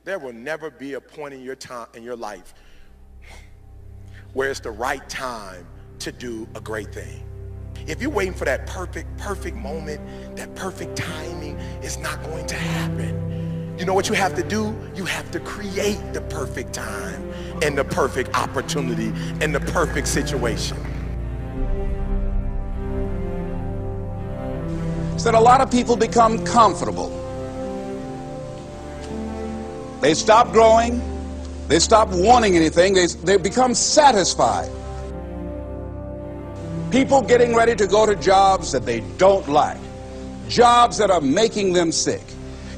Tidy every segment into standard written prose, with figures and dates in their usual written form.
There will never be a point in your life where it's the right time to do a great thing. If you're waiting for that perfect moment, that perfect timing, it's not going to happen. You know what you have to do? You have to create the perfect time and the perfect opportunity and the perfect situation. So that a lot of people become comfortable. They stop growing. They stop wanting anything. They become satisfied. People getting ready to go to jobs that they don't like. Jobs that are making them sick.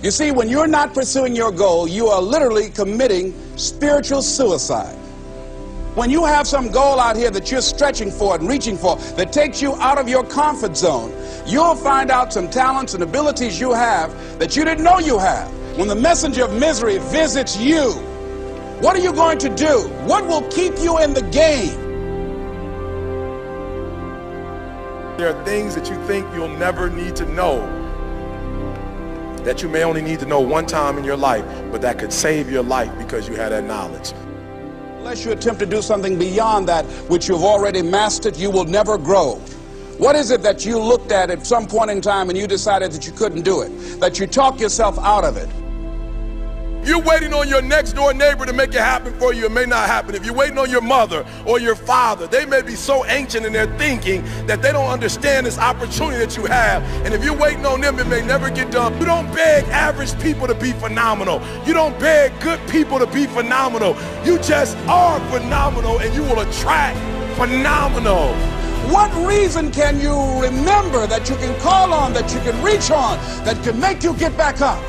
You see, when you're not pursuing your goal, you are literally committing spiritual suicide. When you have some goal out here that you're stretching for and reaching for that takes you out of your comfort zone, you'll find out some talents and abilities you have that you didn't know you have. When the messenger of misery visits you, what are you going to do? What will keep you in the game? There are things that you think you'll never need to know, that you may only need to know one time in your life, but that could save your life because you had that knowledge. Unless you attempt to do something beyond that which you've already mastered, you will never grow. What is it that you looked at some point in time and you decided that you couldn't do it, that you talked yourself out of it? You're waiting on your next door neighbor to make it happen for you. It may not happen. If you're waiting on your mother or your father, they may be so ancient in their thinking that they don't understand this opportunity that you have. And if you're waiting on them, it may never get done. You don't beg average people to be phenomenal. You don't beg good people to be phenomenal. You just are phenomenal, and you will attract phenomenal. What reason can you remember that you can call on, that you can reach on, that can make you get back up?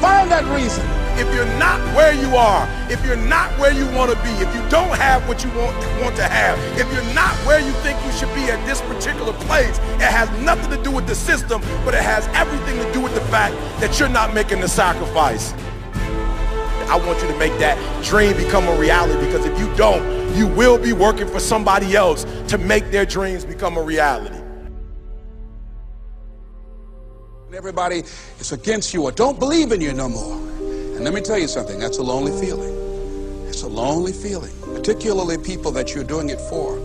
Find that reason. If you're not where you are, if you're not where you want to be, if you don't have what you want to have, if you're not where you think you should be at this particular place, it has nothing to do with the system, but it has everything to do with the fact that you're not making the sacrifice. I want you to make that dream become a reality, because if you don't, you will be working for somebody else to make their dreams become a reality. Everybody is against you or don't believe in you no more. And let me tell you something, that's a lonely feeling. It's a lonely feeling, particularly people that you're doing it for.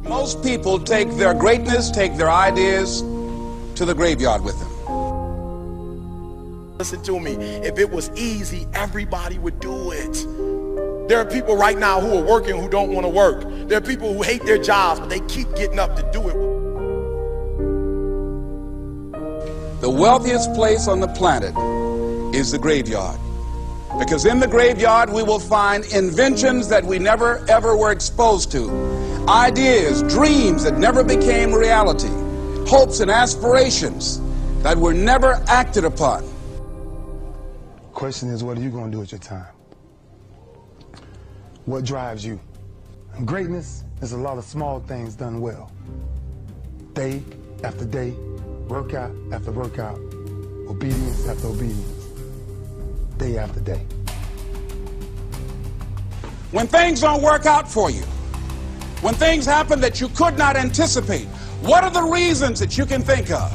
Most people take their greatness, take their ideas to the graveyard with them. Listen to me, if it was easy, everybody would do it. There are people right now who are working who don't want to work. There are people who hate their jobs, but they keep getting up to do it. The wealthiest place on the planet is the graveyard. Because in the graveyard we will find inventions that we never ever were exposed to. Ideas, dreams that never became reality. Hopes and aspirations that were never acted upon. The question is, what are you going to do with your time? What drives you? And greatness is a lot of small things done well. Day after day, workout after workout, obedience after obedience, day after day. When things don't work out for you, when things happen that you could not anticipate, what are the reasons that you can think of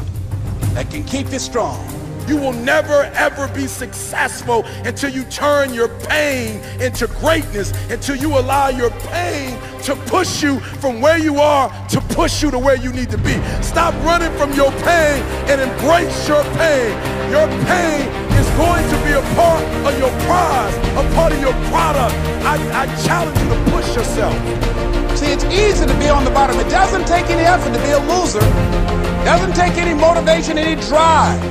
that can keep you strong? You will never ever be successful until you turn your pain into greatness, until you allow your pain to push you from where you are to push you to where you need to be. Stop running from your pain and embrace your pain. Your pain is going to be a part of your prize, a part of your product. I challenge you to push yourself. See, it's easy to be on the bottom. It doesn't take any effort to be a loser. It doesn't take any motivation, any drive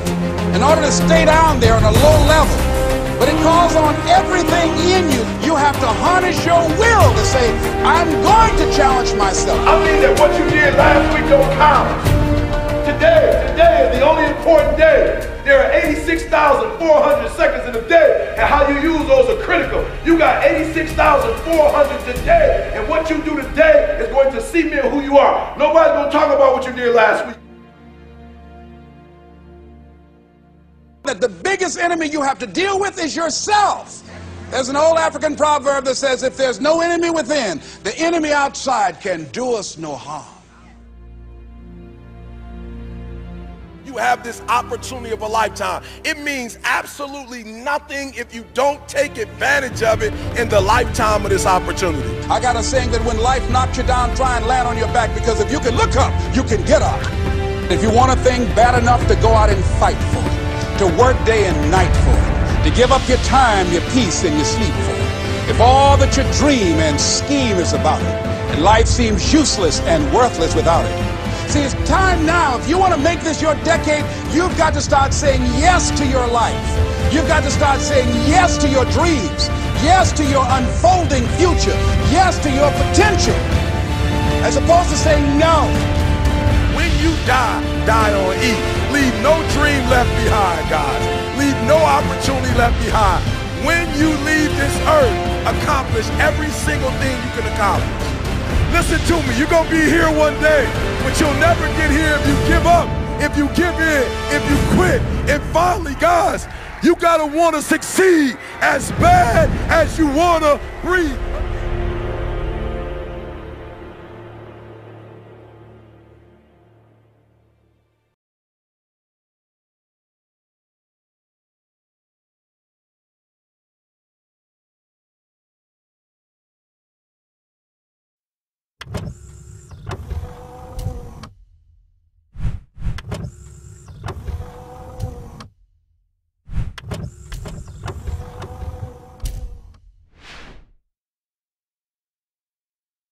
in order to stay down there on a low level. But it calls on everything in you. You have to harness your will to say, I'm going to challenge myself. I mean that what you did last week don't count. Today is the only important day. There are 86,400 seconds in a day, and how you use those are critical. You got 86,400 today, and what you do today is going to cement who you are. Nobody's going to talk about what you did last week. That the biggest enemy you have to deal with is yourself. There's an old African proverb that says, if there's no enemy within, the enemy outside can do us no harm. you have this opportunity of a lifetime. It means absolutely nothing if you don't take advantage of it in the lifetime of this opportunity. I got a saying that when life knocks you down, try and land on your back, because if you can look up, you can get up. If you want a thing bad enough to go out and fight for it, to work day and night for it, to give up your time, your peace, and your sleep for it, if all that you dream and scheme is about it, and life seems useless and worthless without it. See, it's time now. If you want to make this your decade, you've got to start saying yes to your life. You've got to start saying yes to your dreams, yes to your unfolding future, yes to your potential, as opposed to saying no. When you die, die on E. Leave no dream left behind, guys. Leave no opportunity left behind. When you leave this earth, accomplish every single thing you can accomplish. Listen to me, you're gonna be here one day, but you'll never get here if you give up, if you give in, if you quit. And finally, guys, you gotta wanna succeed as bad as you wanna breathe.